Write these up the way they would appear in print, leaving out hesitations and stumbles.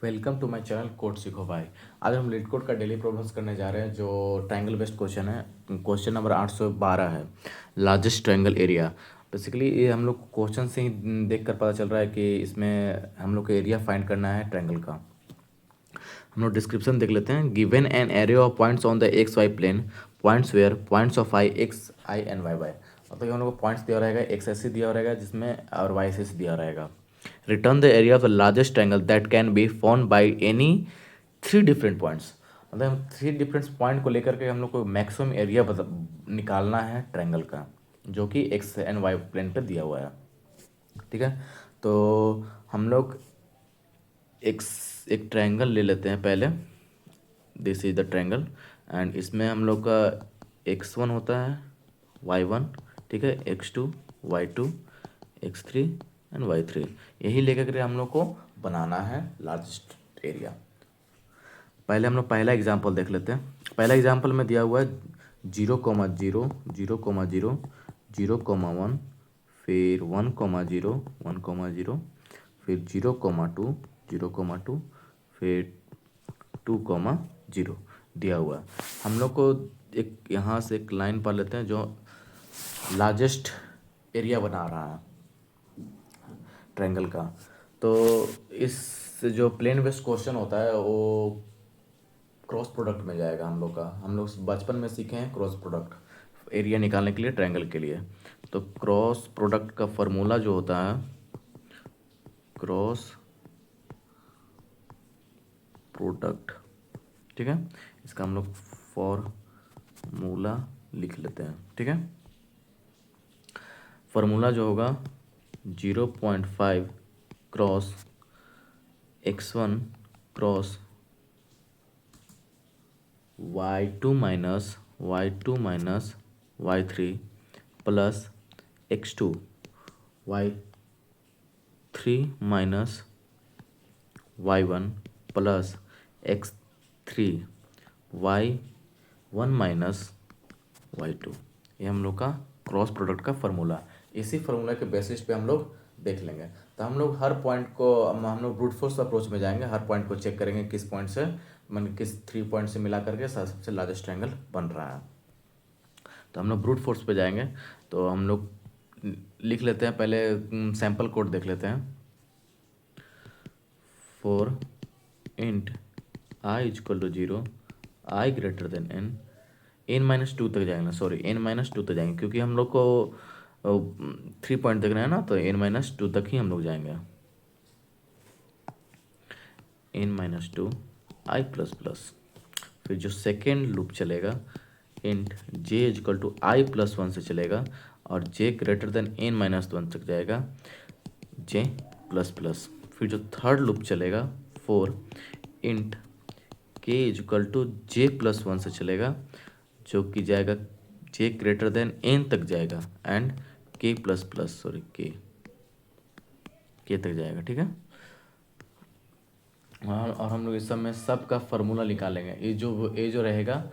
Welcome to my channel code सीखो भाई। आज हम लीड कोड का डेली प्रॉब्लम्स करने जा रहे हैं जो ट्रायंगल बेस्ड क्वेश्चन है। क्वेश्चन नंबर 812 है, लार्जेस्ट ट्रायंगल एरिया। बेसिकली ये हम लोग क्वेश्चन से ही देख कर पता चल रहा है कि इसमें हम लोग को एरिया फाइंड करना है ट्रायंगल का। हम लोग डिस्क्रिप्शन देख लेते हैं। Given an array of points on the X Y plane, points where points of I X I and Y Y. मतलब कि हम लोग को पॉइंट्स दिया रहेगा, एक्स एक्सिस दिया रहेगा जिसमें, और वाई एक्सिस दिया रहेगा। Return the area of the largest triangle that can be found by any three different points. मतलब हम थ्री डिफरेंट पॉइंट को लेकर के हम लोग को मैक्सिमम एरिया निकालना है ट्रायंगल का, जो कि एक्स एंड वाई प्लेन पे दिया हुआ है। ठीक है, तो हम लोग एक एक ट्रायंगल ले लेते हैं पहले। This is the triangle and इसमें हम लोग का x1 होता है, y1, ठीक है, x2 y2 x3 and y3। यही लेकर के हम लोग को बनाना है लार्जेस्ट एरिया। पहले हम लोग पहला एग्जांपल देख लेते हैं। पहला एग्जांपल में दिया हुआ है 0,0 0,0 0,1, फिर 1,0 1,0, फिर 0,2 0,2, फिर 2,0 दिया हुआ है। हम लोग को एक यहाँ से एक लाइन पढ़ लेते हैं जो लार्जेस्ट एरिया बना रहा है ट्रायंगल का। तो इस जो प्लेन बेस्ड क्वेश्चन होता है वो क्रॉस प्रोडक्ट में जाएगा हम लोग का। हम लोग बचपन में सीखे हैं क्रॉस प्रोडक्ट एरिया निकालने के लिए ट्रायंगल के लिए। तो क्रॉस प्रोडक्ट का फॉर्मूला जो होता है, क्रॉस प्रोडक्ट, ठीक है, इसका हम लोग फॉर्मूला लिख लेते हैं। ठीक है, फॉर्मूला जो होगा 0.5 cross x1 cross y2 minus y3 plus x2 y3 minus y1 plus x3 y1 minus y2। ये हम लोग का क्रॉस प्रोडक्ट का फॉर्मूला। इसी फार्मूला के बेसिस पे हम लोग देख लेंगे। तो हम लोग हर पॉइंट को हम लोग ब्रूट फोर्स अप्रोच में जाएंगे। हर पॉइंट को चेक करेंगे किस पॉइंट से, मतलब किस थ्री पॉइंट से मिला करके सबसे लार्जेस्ट ट्रायंगल बन रहा है। तो हम लोग ब्रूट फोर्स पे जाएंगे। तो हम लोग लिख लेते हैं पहले, सैम्पल कोड देख लेते हैं। For int I is equal to 0, I greater than n-2 तक जाएंगे, सॉरी n-2 तक जाएंगे क्योंकि हम लोग को थ्री पॉइंट देखना है ना, तो n-2 तक ही हम लोग जाएंगे। n-2 आई प्लस प्लस, फिर जो सेकेंड लूप चलेगा int j is equal to I plus 1 से चलेगा और j ग्रेटर देन n-1 तक जाएगा j प्लस प्लस। फिर जो थर्ड लूप चलेगा four int k is equal to j plus 1 से चलेगा, जो कि जाएगा j ग्रेटर देन n तक जाएगा and k plus plus, sorry k तक जाएगा। ठीक है, और हम लोग इस सब में सब का फार्मूला निकालेंगे। ये जो रहेगा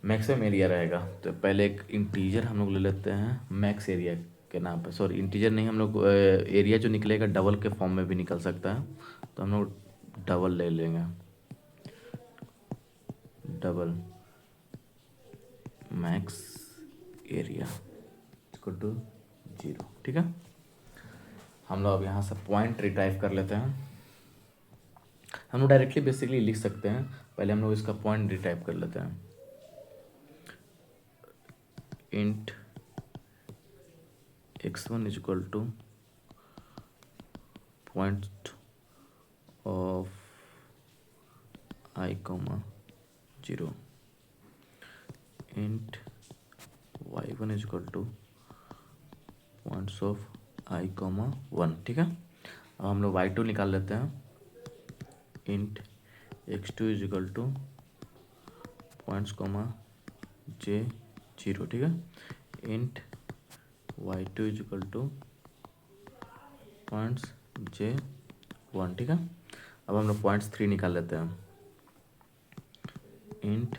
मैक्सिमम एरिया रहेगा। तो पहले एक इंटीजर हम लोग ले लेते हैं मैक्स एरिया के नाम पे, सॉरी इंटीजर नहीं, हम लोग एरिया जो निकलेगा डबल के फॉर्म में भी निकल सकता है। तो हम लोग डबल ले लेंगे, double max area equal to 0। ठीक है, हम लोग अब यहाँ से पॉइंट रिट्राइव कर लेते हैं। हम लोग डायरेक्टली बेसिकली लिख सकते हैं, पहले हम लोग इसका पॉइंट रिटाइप कर लेते हैं। Int x1 is equal two point of i, 0, int y1 is equal to points of i, 1। ठीक है, अब हम लोग y2 निकाल लेते हैं। Int x2 is equal to points j 0। ठीक है, int y2 is equal to points j 1। ठीक है, अब हम लोग पॉइंट्स 3 निकाल लेते हैं। Int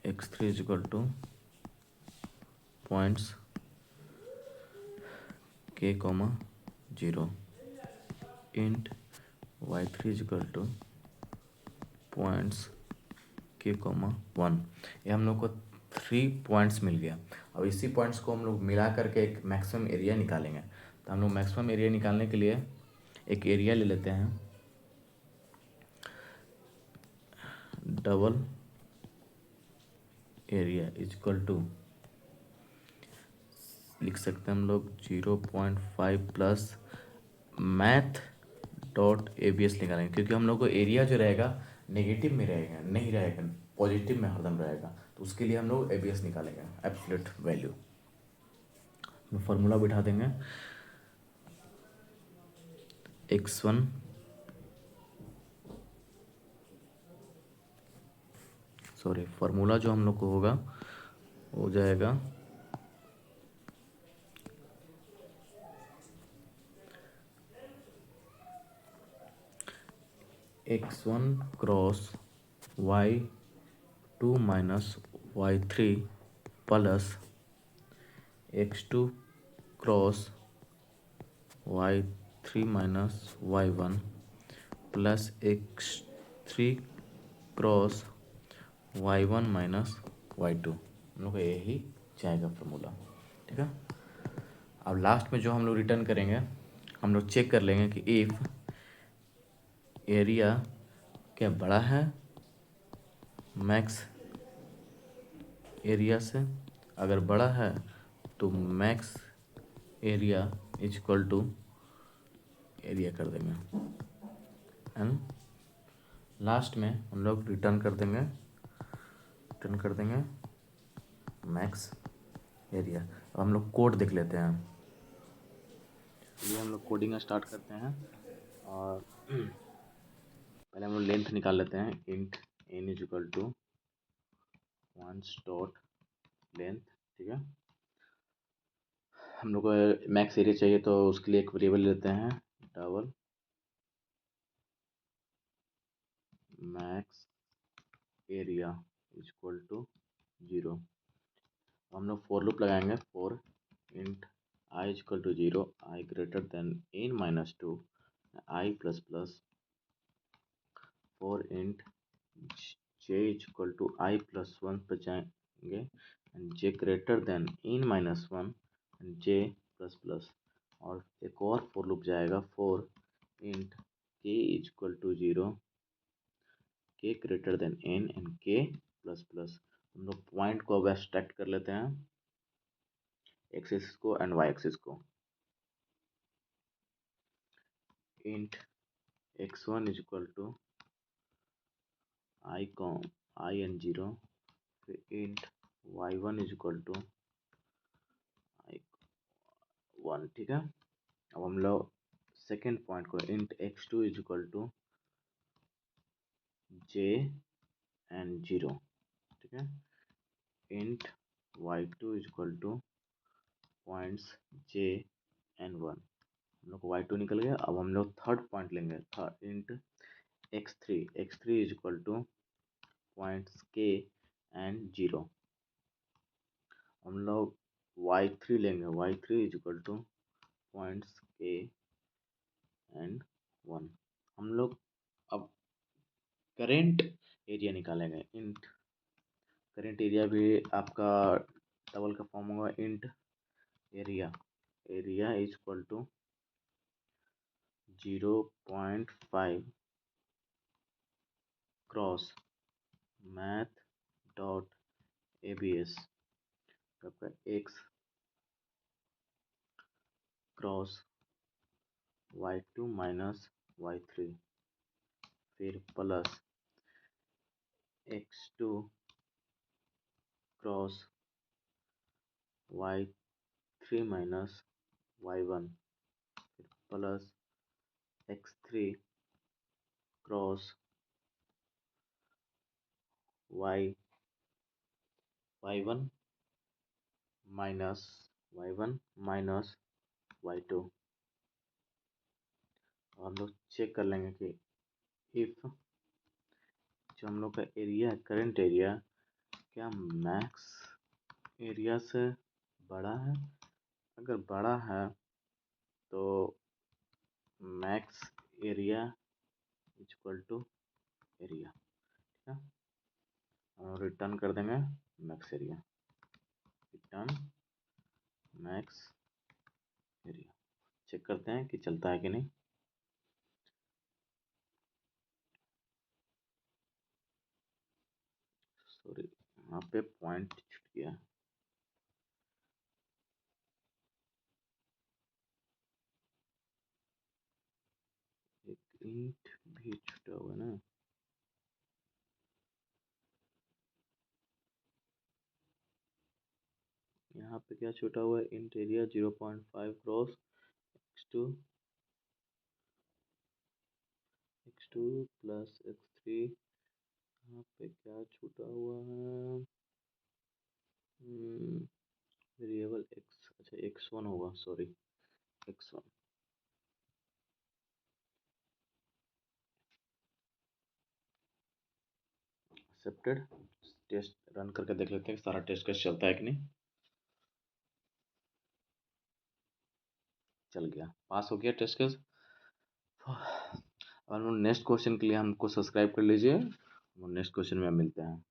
x3 is equal to points k, 0, int y3 is equal to points के कॉमा 1। ये हम लोग को 3 पॉइंट्स मिल गया। अब इसी पॉइंट्स को हम लोग मिला करके एक मैक्सिमम एरिया निकालेंगे। तो हम लोग मैक्सिमम एरिया निकालने के लिए एक एरिया ले लेते हैं, double area is equal to, लिख सकते हैं हम लोग 0.5 प्लस मैथ डॉट ABS निकालेंगे, क्योंकि हम लोग को एरिया जो रहेगा नेगेटिव में रहेगा, नहीं रहेगा पॉजिटिव में हरदम रहेगा। तो उसके लिए हम लोग ABS निकालेंगे, एब्सोल्यूट वैल्यू। फार्मूला बिठा देंगे, x1 सॉरी फार्मूला जो हम लोग को होगा हो जाएगा x1 cross y2 minus y3 plus x2 cross y3 minus y1 plus x3 cross y1 minus y2। हम लोग का यही जाएगा फार्मूला, ठीक है। अब लास्ट में जो हम लोग रिटर्न करेंगे, हम लोग चेक कर लेंगे कि इफ़ एरिया क्या बड़ा है मैक्स एरिया से, अगर बड़ा है तो max area is equal to area कर देंगे, एंड लास्ट में हम लोग रिटर्न कर देंगे मैक्स एरिया। अब हम लोग कोड देख लेते हैं। ये हम लोग कोडिंग स्टार्ट करते हैं, और पहले हम लोग लेंथ निकाल लेते हैं, int n is equal to once dot length, ठीक है। हम लोग को मैक्स एरिया चाहिए तो उसके लिए एक वेरिएबल लेते हैं, double max area is equal to 0। हम लोग फॉर लूप लगाएंगे, for int i is equal to 0, i greater than n minus 2 i plus plus, for int j is equal to i plus 1 पर जाएंगे, and j greater than n minus 1 and j plus plus. और एक और for loop जाएगा, for int k is equal to 0, k greater than n and k plus plus. हम लोग point को अब एक्सट्रैक्ट कर लेते हैं, एक्सिस को एंड वाई एक्सिस को। Int x1 is equal to i कॉम i एंड 0, फिर int y1 is equal to i 1, ठीक है। अब हम लोग सेकेंड पॉइंट को, int x2 is equal to j and 0, ठीक है। Int y2 is equal to points j and 1। हम लोग y2 निकल गया। अब हम लोग थर्ड पॉइंट लेंगे, int x3 is equal to points k and 0। हम लोग y3 लेंगे, y3 is equal to points k and 1। हम लोग अब करेंट एरिया निकालेंगे, इंट करेंट एरिया भी आपका डबल का फॉर्म होगा, int area is equal to 0.5 cross math dot ABS, आपका x cross y2 minus y3, फिर plus x2 cross y3 minus y1, फिर plus x3 cross y1 minus y2। और हम लोग चेक कर लेंगे कि इफ़ जो हम लोग का एरिया है, करंट एरिया, क्या मैक्स एरिया से बड़ा है। अगर बड़ा है तो max area equal to area, ठीक है। और रिटर्न कर देंगे max area, return max area. Check करते हैं कि चलता है कि नहीं। सॉरी, यहाँ पे पॉइंट छूट गया। एक ईंट भी छूटा हुआ है ना। यहाँ पे क्या छूटा हुआ है, int area 0.5 cross x2 plus x3। यहाँ पे क्या छूटा हुआ है, वेरिएबल x, अच्छा x1 होगा, sorry x1। Accepted. Test run करके देख लेते हैं कि सारा टेस्ट केस चलता है कि नहीं। चल गया, पास हो गया टेस्ट केस। और नेक्स्ट क्वेश्चन के लिए हमको सब्सक्राइब कर लीजिए। नेक्स्ट क्वेश्चन में मिलते हैं।